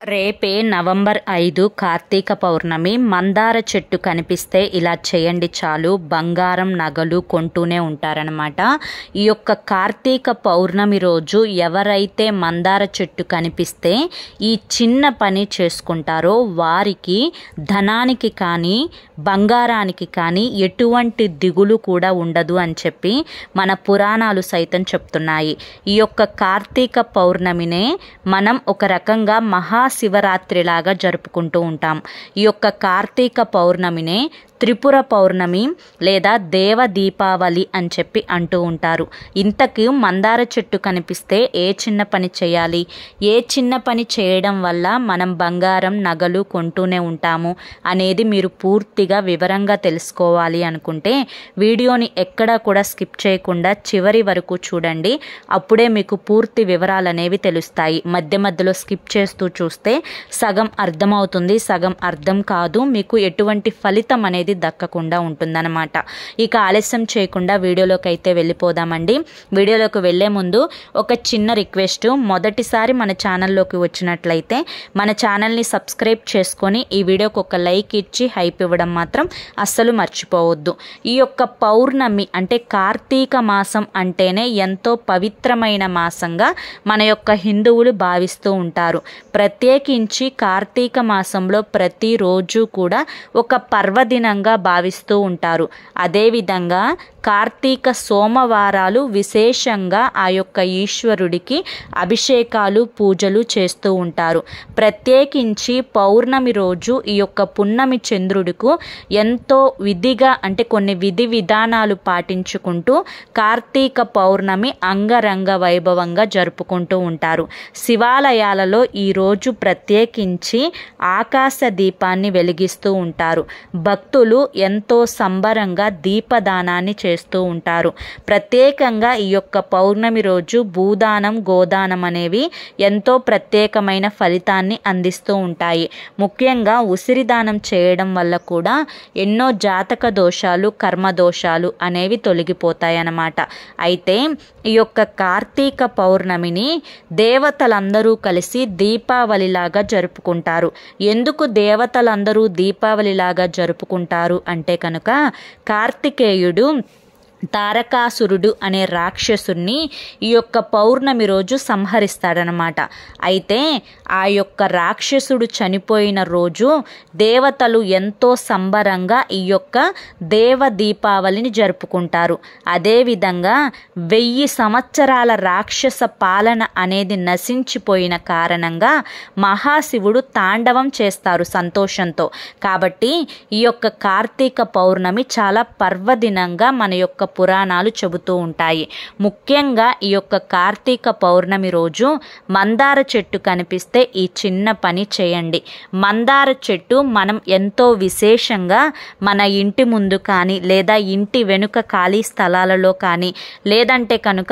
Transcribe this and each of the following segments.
రేపే నవంబర్ 5 కార్తీక పౌర్ణమి. మందార చెట్టు కనిపిస్తే ఇలా చేయండి చాలు, బంగారం నగలు కొంటూనే ఉంటారనమాట. ఈ యొక్క కార్తీక పౌర్ణమి రోజు ఎవరైతే మందార చెట్టు కనిపిస్తే ఈ చిన్న పని చేసుకుంటారో వారికి ధనానికి కానీ బంగారానికి కానీ ఎటువంటి దిగులు కూడా ఉండదు అని చెప్పి మన పురాణాలు సైతం చెప్తున్నాయి. ఈ యొక్క కార్తీక పౌర్ణమినే మనం ఒక రకంగా మహాశివరాత్రిలాగా జరుపుకుంటూ ఉంటాం. ఈ యొక్క కార్తీక పౌర్ణమినే త్రిపుర పౌర్ణమి లేదా దేవ దీపావళి అని చెప్పి అంటూ ఉంటారు. ఇంతకు మందార చెట్టు కనిపిస్తే ఏ చిన్న పని చేయాలి, ఏ చిన్న పని చేయడం వల్ల మనం బంగారం నగలు కొంటూనే ఉంటాము అనేది మీరు పూర్తిగా వివరంగా తెలుసుకోవాలి అనుకుంటే వీడియోని ఎక్కడా కూడా స్కిప్ చేయకుండా చివరి వరకు చూడండి. అప్పుడే మీకు పూర్తి వివరాలు అనేవి తెలుస్తాయి. మధ్య మధ్యలో స్కిప్ చేస్తూ చూస్తే సగం అర్థమవుతుంది, సగం అర్థం కాదు, మీకు ఎటువంటి ఫలితం అనేది దక్కకుండా ఉంటుందన్నమాట. ఇక ఆలస్యం చేయకుండా వీడియోలోకి అయితే వెళ్ళిపోదామండి. వీడియోలోకి వెళ్లే ముందు ఒక చిన్న రిక్వెస్ట్, మొదటిసారి మన ఛానల్లోకి వచ్చినట్లయితే మన ఛానల్ని సబ్స్క్రైబ్ చేసుకొని ఈ వీడియోకి ఒక లైక్ ఇచ్చి హైప్ ఇవ్వడం మాత్రం అస్సలు మర్చిపోవద్దు. ఈ యొక్క పౌర్ణమి అంటే కార్తీక మాసం అంటేనే ఎంతో పవిత్రమైన మాసంగా మన యొక్క హిందువులు భావిస్తూ ఉంటారు. ప్రత్యేకించి కార్తీక మాసంలో ప్రతిరోజు కూడా ఒక పర్వదినంగా భావిస్తూ ఉంటారు. అదేవిధంగా కార్తీక సోమవారాలు విశేషంగా ఆ యొక్క ఈశ్వరుడికి అభిషేకాలు పూజలు చేస్తూ ఉంటారు. ప్రత్యేకించి పౌర్ణమి రోజు ఈ యొక్క పున్నమి చంద్రుడికి ఎంతో విధిగా అంటే కొన్ని విధి విధానాలు పాటించుకుంటూ కార్తీక పౌర్ణమి అంగరంగ వైభవంగా జరుపుకుంటూ ఉంటారు. శివాలయాలలో ఈరోజు ప్రత్యేకించి ఆకాశ దీపాన్ని వెలిగిస్తూ ఉంటారు. భక్తులు ఎంతో సంబరంగా దీపదానాన్ని చేస్తూ ఉంటారు. ప్రత్యేకంగా ఈ యొక్క పౌర్ణమి రోజు భూదానం గోదానం అనేవి ఎంతో ప్రత్యేకమైన ఫలితాన్ని అందిస్తూ ఉంటాయి. ముఖ్యంగా ఉసిరిదానం చేయడం వల్ల కూడా ఎన్నో జాతక దోషాలు కర్మ దోషాలు అనేవి తొలగిపోతాయి అన్నమాట. అయితే ఈ యొక్క కార్తీక పౌర్ణమిని దేవతలందరూ కలిసి దీపావళిలాగా జరుపుకుంటారు. ఎందుకు దేవతలందరూ దీపావళిలాగా జరుపుకుంటారు అంటే కనుక కార్తికేయుడు తారకాసురుడు అనే రాక్షసుని ఈ యొక్క పౌర్ణమి రోజు సంహరిస్తాడనమాట. అయితే ఆ యొక్క రాక్షసుడు చనిపోయిన రోజు దేవతలు ఎంతో సంబరంగా ఈ యొక్క దేవ దీపావళిని జరుపుకుంటారు. అదేవిధంగా 1000 సంవత్సరాల రాక్షస పాలన అనేది నశించిపోయిన కారణంగా మహాశివుడు తాండవం చేస్తారు సంతోషంతో. కాబట్టి ఈ యొక్క కార్తీక పౌర్ణమి చాలా పర్వదినంగా మన యొక్క పురాణాలు చెబుతూ ఉంటాయి. ముఖ్యంగా ఈ యొక్క కార్తీక పౌర్ణమి రోజు మందార చెట్టు కనిపిస్తే ఈ చిన్న పని చేయండి. మందార చెట్టు మనం ఎంతో విశేషంగా మన ఇంటి ముందు కానీ లేదా ఇంటి వెనుక ఖాళీ స్థలాలలో కానీ లేదంటే కనుక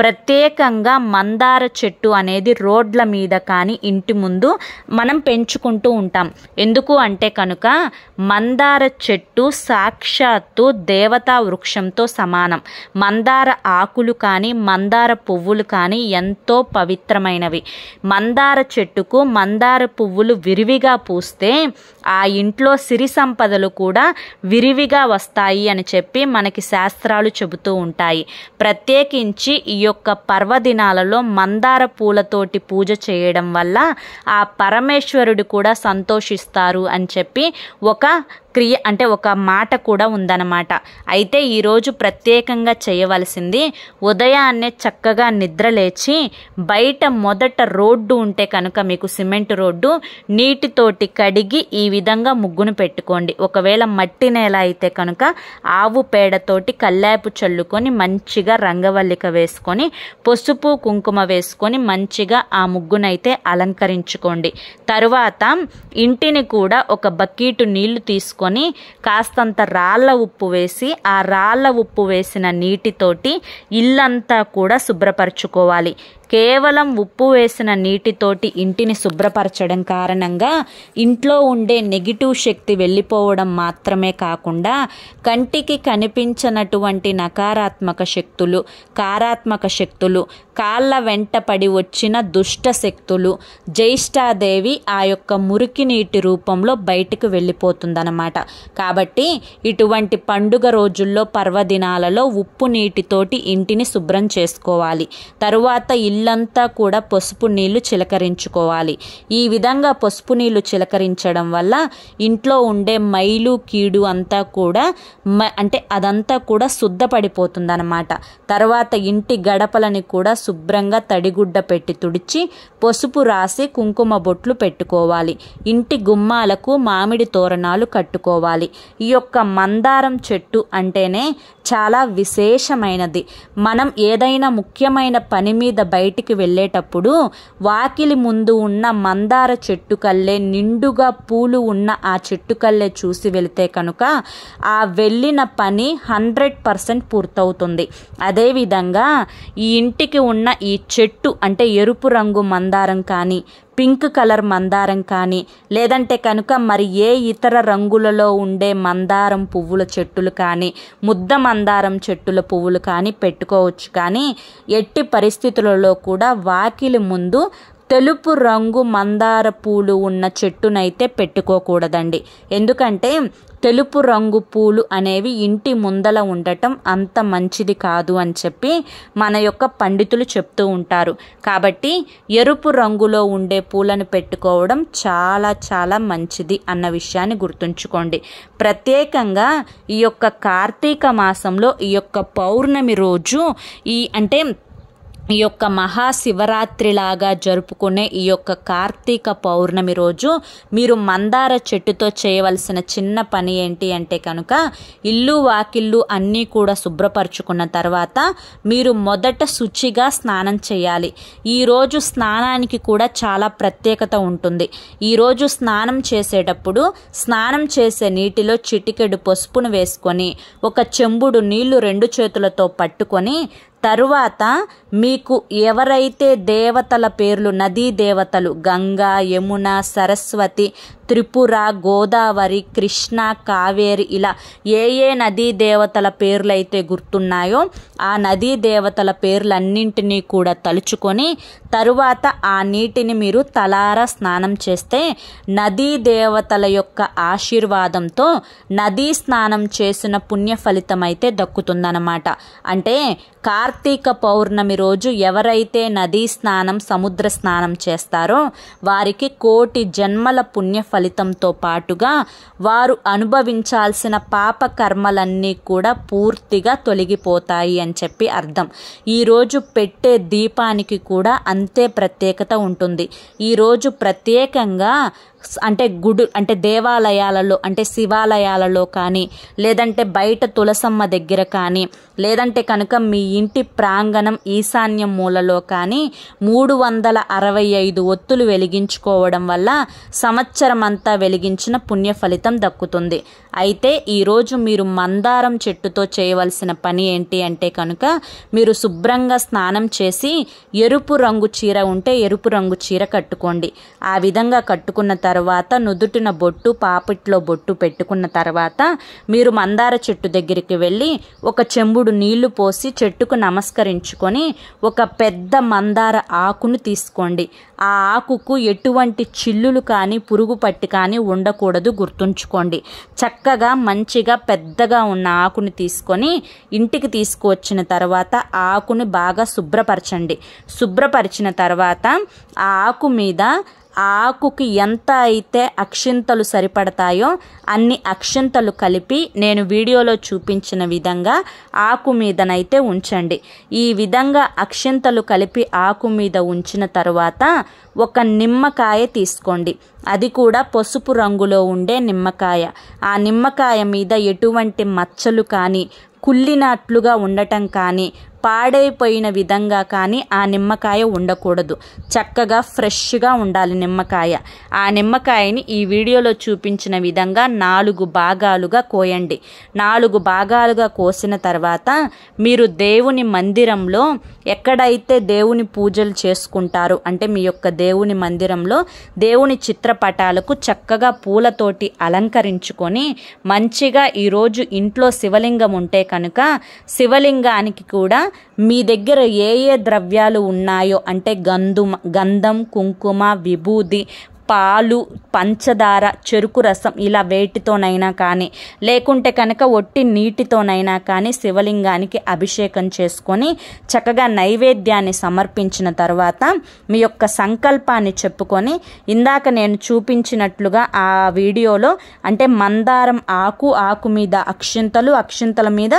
ప్రత్యేకంగా మందార చెట్టు అనేది రోడ్ల మీద కానీ ఇంటి ముందు మనం పెంచుకుంటూ ఉంటాం. ఎందుకు అంటే కనుక మందార చెట్టు సాక్షాత్తు దేవతా వృక్షంతో సమానం. మందార ఆకులు కానీ మందార పువ్వులు కానీ ఎంతో పవిత్రమైనవి. మందార చెట్టుకు మందార పువ్వులు విరివిగా పూస్తే ఆ ఇంట్లో సిరి సంపదలు కూడా విరివిగా వస్తాయి అని చెప్పి మనకి శాస్త్రాలు చెబుతూ ఉంటాయి. ప్రత్యేకించి ఈ యొక్క పర్వదినాలలో మందార పూలతోటి పూజ చేయడం వల్ల ఆ పరమేశ్వరుడు కూడా సంతోషిస్తారు అని చెప్పి ఒక క్రియ అంటే ఒక మాట కూడా ఉందన్నమాట. అయితే ఈరోజు ప్రత్యేకంగా చేయవలసింది ఉదయాన్నే చక్కగా నిద్రలేచి బయట మొదట రోడ్డు ఉంటే కనుక మీకు సిమెంట్ రోడ్డు నీటితోటి కడిగి ఈ విధంగా ముగ్గును పెట్టుకోండి. ఒకవేళ మట్టి నేల అయితే కనుక ఆవు పేడతోటి కల్లాపు చల్లుకొని మంచిగా రంగవల్లిక వేసుకొని పసుపు కుంకుమ వేసుకొని మంచిగా ఆ ముగ్గునైతే అలంకరించుకోండి. తరువాత ఇంటిని కూడా ఒక బకెట్ నీళ్లు తీసుకొని కాస్తంత రాళ్ళ ఉప్పు వేసి ఆ రాళ్ళ ఉప్పు వేసిన నీటితోటి ఇల్లంతా కూడా శుభ్రపరచుకోవాలి. కేవలం ఉప్పు వేసిన నీటితోటి ఇంటిని శుభ్రపరచడం కారణంగా ఇంట్లో ఉండే నెగిటివ్ శక్తి వెళ్ళిపోవడం మాత్రమే కాకుండా కంటికి కనిపించనటువంటి నకారాత్మక శక్తులు, కారాత్మక శక్తులు, కాళ్ళ వెంట పడి వచ్చిన దుష్ట శక్తులు, జ్యేష్ఠాదేవి ఆ యొక్క మురికి నీటి రూపంలో బయటికి వెళ్ళిపోతుందన్నమాట. కాబట్టి ఇటువంటి పండుగ రోజుల్లో, పర్వదినాలలో ఉప్పు నీటితోటి ఇంటిని శుభ్రం చేసుకోవాలి. తరువాత ఇల్లంతా కూడా పసుపు నీళ్లు చిలకరించుకోవాలి. ఈ విధంగా పసుపు నీళ్లు చిలకరించడం వల్ల ఇంట్లో ఉండే మైలు కీడు అంతా కూడా అదంతా కూడా శుద్ధపడిపోతుందన్నమాట. తర్వాత ఇంటి గడపలని కూడా శుభ్రంగా తడిగుడ్డ పెట్టి తుడిచి పసుపు రాసి కుంకుమ బొట్లు పెట్టుకోవాలి. ఇంటి గుమ్మాలకు మామిడి తోరణాలు కట్టుకోవాలి. ఈ యొక్క మందారం చెట్టు అంటేనే చాలా విశేషమైనది. మనం ఏదైనా ముఖ్యమైన పని మీద బయటికి వెళ్ళేటప్పుడు వాకిలి ముందు ఉన్న మందార చెట్టు కల్లే, నిండుగా పూలు ఉన్న ఆ చెట్టు కల్లే చూసి వెళితే కనుక ఆ వెళ్ళిన పని 100% పూర్తవుతుంది. అదేవిధంగా ఈ ఇంటికి ఉన్న ఈ చెట్టు అంటే ఎరుపు రంగు మందారం కానీ, పింక్ కలర్ మందారం కానీ, లేదంటే కనుక మరి ఏ ఇతర రంగులలో ఉండే మందారం పువ్వుల చెట్టులు కానీ, ముద్ద మందారం చెట్టుల పువ్వులు కానీ పెట్టుకోవచ్చు. కానీ ఎట్టి పరిస్థితులలో కూడా వాకిలి ముందు తెలుపు రంగు మందార పూలు ఉన్న చెట్టునైతే పెట్టుకోకూడదండి. ఎందుకంటే తెలుపు రంగు పూలు అనేవి ఇంటి ముందల ఉండటం అంత మంచిది కాదు అని చెప్పి మన యొక్క పండితులు చెప్తూ ఉంటారు. కాబట్టి ఎరుపు రంగులో ఉండే పూలను పెట్టుకోవడం చాలా చాలా మంచిది అన్న విషయాన్ని గుర్తుంచుకోండి. ప్రత్యేకంగా ఈ యొక్క కార్తీక మాసంలో ఈ యొక్క పౌర్ణమి రోజు ఈ యొక్క మహాశివరాత్రిలాగా జరుపుకునే ఈ యొక్క కార్తీక పౌర్ణమి రోజు మీరు మందార చెట్టుతో చేయవలసిన చిన్న పని ఏంటి అంటే కనుక ఇల్లు వాకిళ్ళు అన్నీ కూడా శుభ్రపరచుకున్న తర్వాత మీరు మొదట శుచిగా స్నానం చేయాలి. ఈరోజు స్నానానికి కూడా చాలా ప్రత్యేకత ఉంటుంది. ఈరోజు స్నానం చేసేటప్పుడు స్నానం చేసే నీటిలో చిటికెడు పసుపును వేసుకొని ఒక చెంబుడు నీళ్లు 2 చేతులతో పట్టుకొని తరువాత మీకు ఎవరైతే దేవతల పేర్లు, నదీ దేవతలు గంగా, యమున, సరస్వతి, త్రిపుర, గోదావరి, కృష్ణ, కావేరి ఇలా ఏ నదీ దేవతల పేర్లైతే గుర్తున్నాయో ఆ నదీ దేవతల పేర్లన్నింటినీ కూడా తలుచుకొని తరువాత ఆ నీటిని మీరు తలారా స్నానం చేస్తే నదీ దేవతల యొక్క ఆశీర్వాదంతో నదీ స్నానం చేసిన పుణ్య ఫలితం అయితే దక్కుతుందన్నమాట. అంటే కార్తీక పౌర్ణమి రోజు ఎవరైతే నదీ స్నానం, సముద్ర స్నానం చేస్తారో వారికి 1,000,000 జన్మల పుణ్య ఫలితంతో పాటుగా వారు అనుభవించాల్సిన పాప కర్మలన్నీ కూడా పూర్తిగా తొలగిపోతాయి అని చెప్పి అర్థం. ఈరోజు పెట్టే దీపానికి కూడా అంతే ప్రత్యేకత ఉంటుంది. ఈరోజు ప్రత్యేకంగా అంటే దేవాలయాలలో అంటే శివాలయాలలో కానీ, లేదంటే బయట తులసమ్మ దగ్గర కానీ, లేదంటే కనుక మీ ఇంటి ప్రాంగణం ఈశాన్య మూలలో కానీ 365 ఒత్తులు వెలిగించుకోవడం వల్ల సంవత్సరం అంతా వెలిగించిన పుణ్య ఫలితం దక్కుతుంది. అయితే ఈరోజు మీరు మందారం చెట్టుతో చేయవలసిన పని ఏంటి అంటే కనుక మీరు శుభ్రంగా స్నానం చేసి ఎరుపు రంగు చీర ఉంటే ఎరుపు రంగు చీర కట్టుకోండి. ఆ విధంగా కట్టుకున్న తర్వాత నుదుటిన బొట్టు, పాపిట్లో బొట్టు పెట్టుకున్న తర్వాత మీరు మందార చెట్టు దగ్గరికి వెళ్ళి ఒక చెంబుడు నీళ్లు పోసి చెట్టుకు నమస్కరించుకొని ఒక పెద్ద మందార ఆకును తీసుకోండి. ఆ ఆకుకు ఎటువంటి చిల్లులు కానీ పురుగు పట్టి కానీ ఉండకూడదు, గుర్తుంచుకోండి. చక్కగా మంచిగా పెద్దగా ఉన్న ఆకుని తీసుకొని ఇంటికి తీసుకువచ్చిన తర్వాత ఆ ఆకుని బాగా శుభ్రపరచండి. శుభ్రపరిచిన తర్వాత ఆ ఆకు మీద ఆ ఆకుకి ఎంత అయితే అక్షింతలు సరిపడతాయో అన్ని అక్షింతలు కలిపి నేను వీడియోలో చూపించిన విధంగా ఆకు మీదనైతే ఉంచండి. ఈ విధంగా అక్షింతలు కలిపి ఆకు మీద ఉంచిన తర్వాత ఒక నిమ్మకాయ తీసుకోండి. అది కూడా పసుపు రంగులో ఉండే నిమ్మకాయ. ఆ నిమ్మకాయ మీద ఎటువంటి మచ్చలు కానీ, కుళ్ళినట్లుగా ఉండటం కానీ, పాడైపోయిన విధంగా కానీ ఆ నిమ్మకాయ ఉండకూడదు. చక్కగా ఫ్రెష్గా ఉండాలి నిమ్మకాయ. ఆ నిమ్మకాయని ఈ వీడియోలో చూపించిన విధంగా 4 భాగాలుగా కోయండి. 4 భాగాలుగా కోసిన తర్వాత మీరు దేవుని మందిరంలో ఎక్కడైతే దేవుని పూజలు చేసుకుంటారో అంటే మీ యొక్క దేవుని మందిరంలో దేవుని చిత్రపటాలకు చక్కగా పూలతోటి అలంకరించుకొని మంచిగా ఈరోజు ఇంట్లో శివలింగం ఉంటే కనుక శివలింగానికి కూడా మీ దగ్గర ఏ ద్రవ్యాలు ఉన్నాయో అంటే గంధం, కుంకుమ, విభూది, పాలు, పంచదార, చెరుకు రసం ఇలా వేటితోనైనా కానీ లేకుంటే కనుక ఒట్టి నీటితోనైనా కానీ శివలింగానికి అభిషేకం చేసుకొని చక్కగా నైవేద్యాన్ని సమర్పించిన తర్వాత మీ యొక్క సంకల్పాన్ని చెప్పుకొని ఇందాక నేను చూపించినట్లుగా ఆ వీడియోలో అంటే మందారం ఆకు మీద అక్షింతల మీద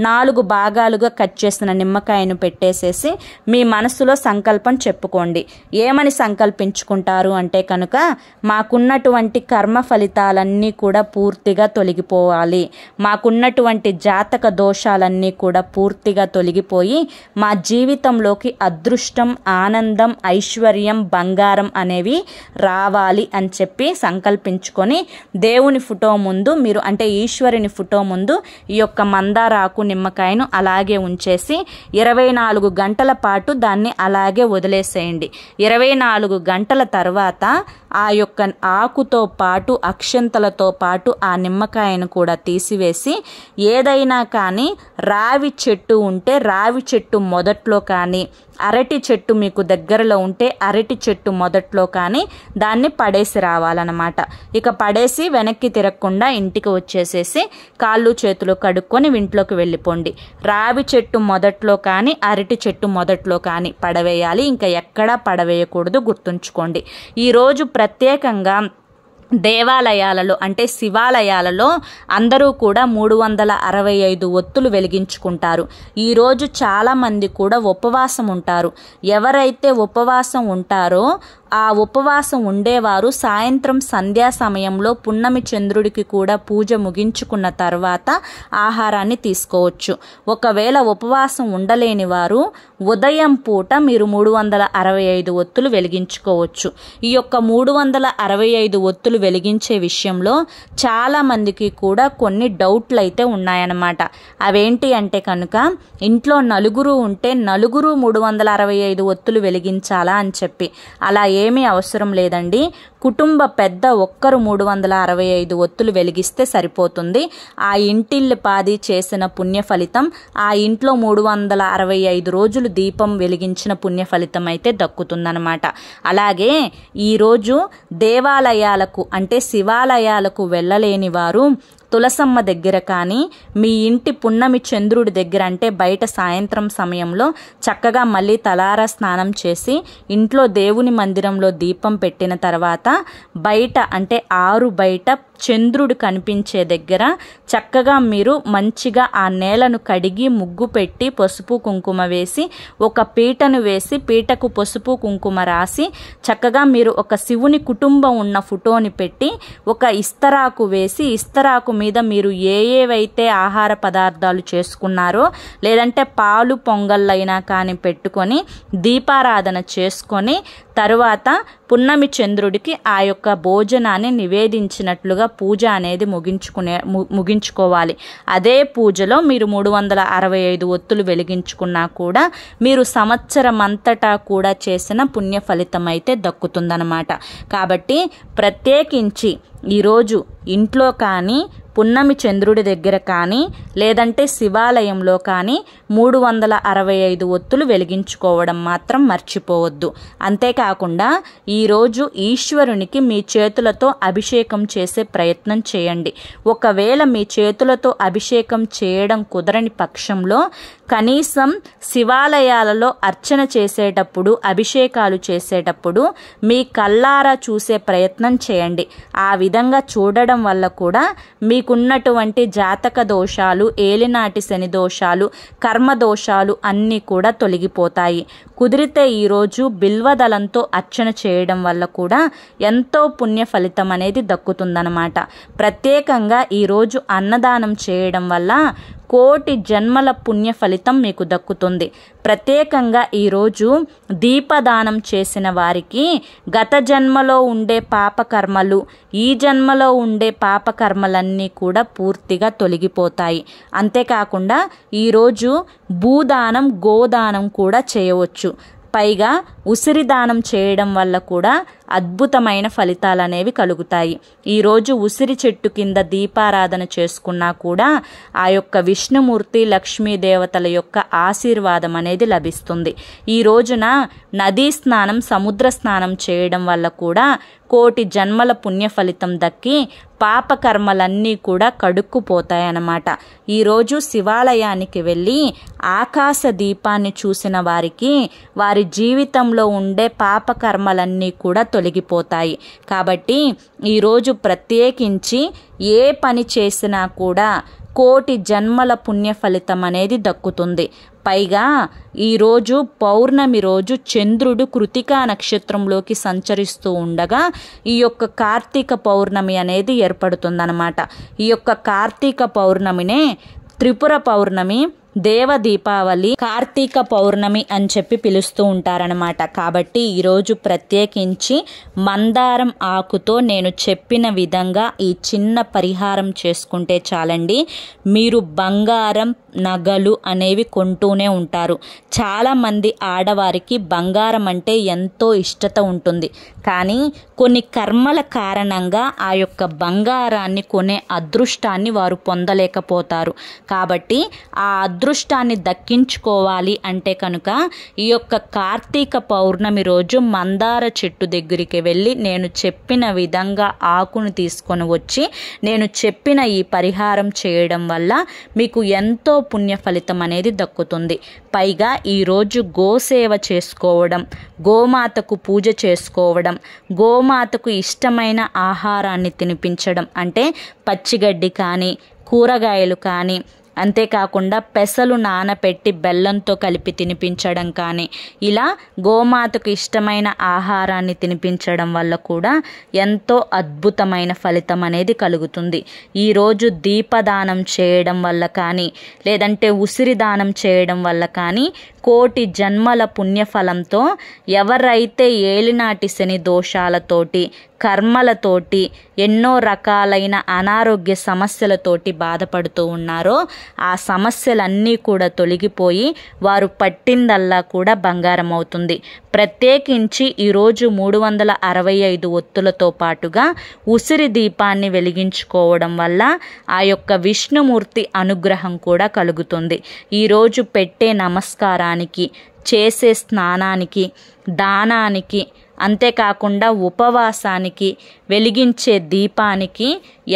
4 భాగాలుగా కట్ చేసిన నిమ్మకాయను పెట్టేసేసి మీ మనసులో సంకల్పం చెప్పుకోండి. ఏమని సంకల్పించుకుంటారు అంటే కనుక మాకున్నటువంటి కర్మ ఫలితాలన్నీ కూడా పూర్తిగా తొలగిపోవాలి, మాకున్నటువంటి జాతక దోషాలన్నీ కూడా పూర్తిగా తొలగిపోయి మా జీవితంలోకి అదృష్టం, ఆనందం, ఐశ్వర్యం, బంగారం అనేవి రావాలి అని చెప్పి సంకల్పించుకొని దేవుని ఫోటో ముందు మీరు అంటే ఈశ్వరుని ఫోటో ముందు ఈ యొక్క మందారాకు నిమ్మకాయను అలాగే ఉంచేసి 24 గంటల పాటు దాన్ని అలాగే వదిలేసేయండి. 24 గంటల తర్వాత ఆ యొక్క ఆకుతో పాటు అక్షంతలతో పాటు ఆ నిమ్మకాయను కూడా తీసివేసి ఏదైనా కానీ రావి చెట్టు ఉంటే రావి చెట్టు మొదట్లో కానీ అరటి చెట్టు మీకు దగ్గరలో ఉంటే అరటి చెట్టు మొదట్లో కానీ దాన్ని పడేసి రావాలన్నమాట. ఇక పడేసి వెనక్కి తిరగకుండా ఇంటికి వచ్చేసేసి కాళ్ళు చేతులు కడుక్కొని ఇంట్లోకి వెళ్ళిపోండి. రావి చెట్టు మొదట్లో కానీ అరటి చెట్టు మొదట్లో కానీ పడవేయాలి, ఇంకా ఎక్కడా పడవేయకూడదు, గుర్తుంచుకోండి. ఈరోజు ప్రత్యేకంగా దేవాలయాలలో అంటే శివాలయాలలో అందరూ కూడా 365 ఒత్తులు వెలిగించుకుంటారు. ఈరోజు చాలామంది కూడా ఉపవాసం ఉంటారు. ఎవరైతే ఉపవాసం ఉంటారో ఆ ఉపవాసం ఉండేవారు సాయంత్రం సంధ్యా సమయంలో పున్నమి చంద్రుడికి కూడా పూజ ముగించుకున్న తర్వాత ఆహారాన్ని తీసుకోవచ్చు. ఒకవేళ ఉపవాసం ఉండలేని వారు ఉదయం పూట మీరు 365 ఒత్తులు వెలిగించుకోవచ్చు. ఈ యొక్క 365 ఒత్తులు వెలిగించే విషయంలో చాలా మందికి కూడా కొన్ని డౌట్లు అయితే ఉన్నాయన్నమాట. అవేంటి అంటే కనుక ఇంట్లో నలుగురు ఉంటే నలుగురు 365 ఒత్తులు వెలిగించాలా అని చెప్పి అలా ఏమీ అవసరం లేదండి. కుటుంబ పెద్ద ఒక్కరు 365 ఒత్తులు వెలిగిస్తే సరిపోతుంది. ఆ ఇంటిల్లి పాది చేసిన పుణ్య ఫలితం ఆ ఇంట్లో 365 రోజులు దీపం వెలిగించిన పుణ్య ఫలితం అయితే దక్కుతుందన్నమాట. అలాగే ఈరోజు దేవాలయాలకు అంటే శివాలయాలకు వెళ్ళలేని వారు తులసమ్మ దగ్గర కానీ మీ ఇంటి పున్నమి చంద్రుడి దగ్గర అంటే బయట సాయంత్రం సమయంలో చక్కగా మళ్ళీ తలారా స్నానం చేసి ఇంట్లో దేవుని మందిరంలో దీపం పెట్టిన తర్వాత బయట అంటే ఆరు బయట చంద్రుడు కనిపించే దగ్గర చక్కగా మీరు మంచిగా ఆ నేలను కడిగి ముగ్గు పెట్టి పసుపు కుంకుమ వేసి ఒక పీటను వేసి పీటకు పసుపు కుంకుమ రాసి చక్కగా మీరు ఒక శివుని కుటుంబం ఉన్న ఫోటోని పెట్టి ఒక ఇస్తరాకు వేసి ఇస్తరాకు మీద మీరు ఏవైతే ఆహార పదార్థాలు చేసుకున్నారో లేదంటే పాలు పొంగళ్ళైనా కానీ పెట్టుకొని దీపారాధన చేసుకొని తరువాత పున్నమి చంద్రుడికి ఆ యొక్క భోజనాన్ని నివేదించినట్లుగా పూజ అనేది ముగించుకోవాలి. అదే పూజలో మీరు 365 ఒత్తులు వెలిగించుకున్నా కూడా మీరు సంవత్సరం అంతటా కూడా చేసిన పుణ్య ఫలితం అయితే దక్కుతుందన్నమాట. కాబట్టి ప్రత్యేకించి ఈరోజు ఇంట్లో కానీ పున్నమి చంద్రుడి దగ్గర కానీ లేదంటే శివాలయంలో కానీ 365 ఒత్తులు వెలిగించుకోవడం మాత్రం మర్చిపోవద్దు. అంతేకాకుండా ఈరోజు ఈశ్వరునికి మీ చేతులతో అభిషేకం చేసే ప్రయత్నం చేయండి. ఒకవేళ మీ చేతులతో అభిషేకం చేయడం కుదరని పక్షంలో కనీసం శివాలయాలలో అర్చన చేసేటప్పుడు అభిషేకాలు చేసేటప్పుడు మీ కళ్ళారా చూసే ప్రయత్నం చేయండి. ఆ విధంగా చూడడం వల్ల కూడా మీకున్నటువంటి జాతక దోషాలు, ఏలినాటి శని దోషాలు, కర్మ దోషాలు అన్నీ కూడా తొలగిపోతాయి. కుదిరితే ఈరోజు బిల్వదళంతో అర్చన చేయడం వల్ల కూడా ఎంతో పుణ్య ఫలితం అనేది దక్కుతుందన్నమాట. ప్రత్యేకంగా ఈరోజు అన్నదానం చేయడం వల్ల కోటి జన్మల పుణ్య ఫలితం మీకు దక్కుతుంది. ప్రత్యేకంగా ఈరోజు దీపదానం చేసిన వారికి గత జన్మలో ఉండే పాపకర్మలు, ఈ జన్మలో ఉండే పాపకర్మలన్నీ కూడా పూర్తిగా తొలగిపోతాయి. అంతేకాకుండా ఈరోజు భూదానం, గోదానం కూడా చేయవచ్చు. పైగా ఉసిరి దానం చేయడం వల్ల కూడా అద్భుతమైన ఫలితాలు అనేవి కలుగుతాయి. ఈరోజు ఉసిరి చెట్టు కింద దీపారాధన చేసుకున్నా కూడా ఆ యొక్క విష్ణుమూర్తి, లక్ష్మీదేవతల యొక్క ఆశీర్వాదం అనేది లభిస్తుంది. ఈ రోజున నదీ స్నానం, సముద్ర స్నానం చేయడం వల్ల కూడా కోటి జన్మల పుణ్య ఫలితం దక్కి పాపకర్మలన్నీ కూడా కడుక్కుపోతాయన్నమాట. ఈరోజు శివాలయానికి వెళ్ళి ఆకాశ దీపాన్ని చూసిన వారికి వారి జీవితంలో ఉండే పాపకర్మలన్నీ కూడా తొలగిపోతాయి. కాబట్టి ఈరోజు ప్రత్యేకించి ఏ పని చేసినా కూడా కోటి జన్మల పుణ్య ఫలితం అనేది దక్కుతుంది. పైగా ఈరోజు పౌర్ణమి రోజు చంద్రుడు కృతికా నక్షత్రంలోకి సంచరిస్తూ ఉండగా ఈ యొక్క కార్తీక పౌర్ణమి అనేది ఏర్పడుతుందన్నమాట. ఈ యొక్క కార్తీక పౌర్ణమినే త్రిపుర పౌర్ణమి, దేవ దీపావళి, కార్తీక పౌర్ణమి అని చెప్పి పిలుస్తూ ఉంటారనమాట. కాబట్టి ఈరోజు ప్రత్యేకించి మందారం ఆకుతో నేను చెప్పిన విధంగా ఈ చిన్న పరిహారం చేసుకుంటే చాలండి. మీరు బంగారం, నగలు అనేవి కొంటూనే ఉంటారు. చాలామంది ఆడవారికి బంగారం అంటే ఎంతో ఇష్టత ఉంటుంది. కానీ కొన్ని కర్మల కారణంగా ఆ యొక్క బంగారాన్ని కొనే అదృష్టాన్ని వారు పొందలేకపోతారు. కాబట్టి ఆ అదృష్టాన్ని దక్కించుకోవాలి అంటే కనుక ఈ యొక్క కార్తీక పౌర్ణమి రోజు మందార చెట్టు దగ్గరికి వెళ్ళి నేను చెప్పిన విధంగా ఆకును తీసుకొని వచ్చి నేను చెప్పిన ఈ పరిహారం చేయడం వల్ల మీకు ఎంతో పుణ్య ఫలితం అనేది దక్కుతుంది. పైగా ఈరోజు గోసేవ చేసుకోవడం, గోమాతకు పూజ చేసుకోవడం, గోమాతకు ఇష్టమైన ఆహారాన్ని తినిపించడం, అంటే పచ్చిగడ్డి కానీ, కూరగాయలు కానీ, అంతేకాకుండా పెసలు నానపెట్టి బెల్లంతో కలిపి తినిపించడం కానీ, ఇలా గోమాతకు ఇష్టమైన ఆహారాన్ని తినిపించడం వల్ల కూడా ఎంతో అద్భుతమైన ఫలితం అనేది కలుగుతుంది. ఈరోజు దీపదానం చేయడం వల్ల కానీ, లేదంటే ఉసిరి దానం చేయడం వల్ల కానీ కోటి జన్మల పుణ్యఫలంతో ఎవరైతే ఏలినాటి శని దోషాలతోటి, కర్మలతోటి, ఎన్నో రకాలైన అనారోగ్య సమస్యలతోటి బాధపడుతూ ఉన్నారో ఆ సమస్యలన్నీ కూడా తొలగిపోయి వారు పట్టిందల్లా కూడా బంగారం అవుతుంది. ప్రత్యేకించి ఈరోజు 365 ఒత్తులతో పాటుగా ఉసిరి దీపాన్ని వెలిగించుకోవడం వల్ల ఆ యొక్క విష్ణుమూర్తి అనుగ్రహం కూడా కలుగుతుంది. ఈరోజు పెట్టే నమస్కారానికి, చేసే స్నానానికి, దానానికి, అంతేకాకుండా ఉపవాసానికి, వెలిగించే దీపానికి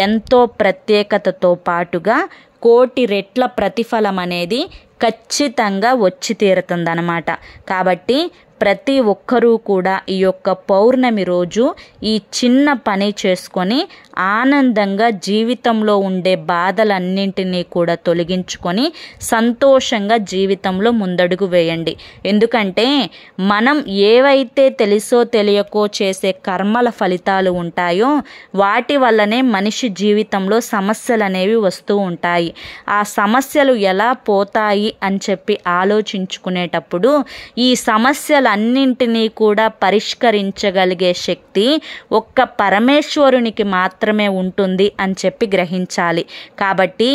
ఎంతో ప్రత్యేకతతో పాటుగా కోటి రెట్ల ప్రతిఫలం అనేది ఖచ్చితంగా వచ్చి తీరుతుందన్నమాట. కాబట్టి ప్రతి ఒక్కరూ కూడా ఈ యొక్క పౌర్ణమి రోజు ఈ చిన్న పని చేసుకొని ఆనందంగా జీవితంలో ఉండే బాధలన్నింటినీ కూడా తొలగించుకొని సంతోషంగా జీవితంలో ముందడుగు వేయండి. ఎందుకంటే మనం ఏవైతే తెలుసో తెలియకో చేసే కర్మల ఫలితాలు ఉంటాయో వాటి వల్లనే మనిషి జీవితంలో సమస్యలు అనేవి వస్తూ ఉంటాయి. ఆ సమస్యలు ఎలా పోతాయి అని చెప్పి ఆలోచించుకునేటప్పుడు ఈ సమస్యలన్నింటినీ కూడా పరిష్కరించగలిగే శక్తి ఒక్క పరమేశ్వరునికి మాత్రమే ఉంటుంది అని చెప్పి గ్రహించాలి. కాబట్టి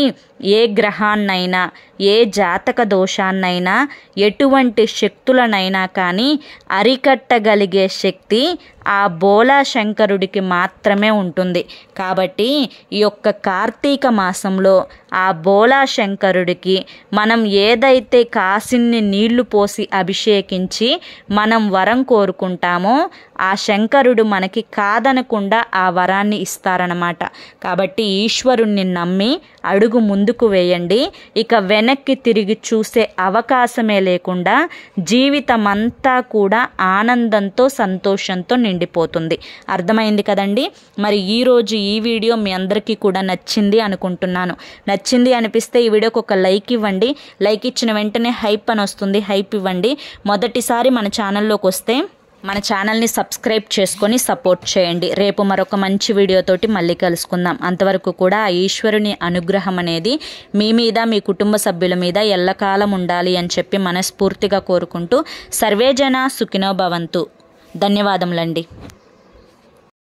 ఏ గ్రహాన్నైనా, ఏ జాతక దోషాన్నైనా, ఎటువంటి శక్తులనైనా కానీ అరికట్టగలిగే శక్తి ఆ బోలా శంకరుడికి మాత్రమే ఉంటుంది. కాబట్టి ఈ యొక్క కార్తీక మాసంలో ఆ బోలా శంకరుడికి మనం ఏదైతే కాసిన్ని నీళ్లు పోసి అభిషేకించి మనం వరం కోరుకుంటామో ఆ శంకరుడు మనకి కాదనకుండా ఆ వరాన్ని ఇస్తారనమాట. కాబట్టి ఈశ్వరుణ్ణి నమ్మి అడుగు ముందుకు వేయండి. ఇక వెనక్కి తిరిగి చూసే అవకాశమే లేకుండా జీవితమంతా కూడా ఆనందంతో, సంతోషంతో నిండిపోతుంది. అర్థమైంది కదండి. మరి ఈరోజు ఈ వీడియో మీ అందరికీ కూడా నచ్చింది అనుకుంటున్నాను. నచ్చింది అనిపిస్తే ఈ వీడియోకి ఒక లైక్ ఇవ్వండి. లైక్ ఇచ్చిన వెంటనే హైప్ అని వస్తుంది, హైప్ ఇవ్వండి. మొదటిసారి మన ఛానల్లోకి వస్తే మన ఛానల్ని సబ్స్క్రైబ్ చేసుకొని సపోర్ట్ చేయండి. రేపు మరొక మంచి వీడియోతోటి మళ్ళీ కలుసుకుందాం. అంతవరకు కూడా ఆ ఈశ్వరుని అనుగ్రహం అనేది మీ మీద, మీ కుటుంబ సభ్యుల మీద ఎల్లకాలం ఉండాలి అని చెప్పి మనస్ఫూర్తిగా కోరుకుంటూ సర్వేజన సుఖినో భవంతు. ధన్యవాదములండి.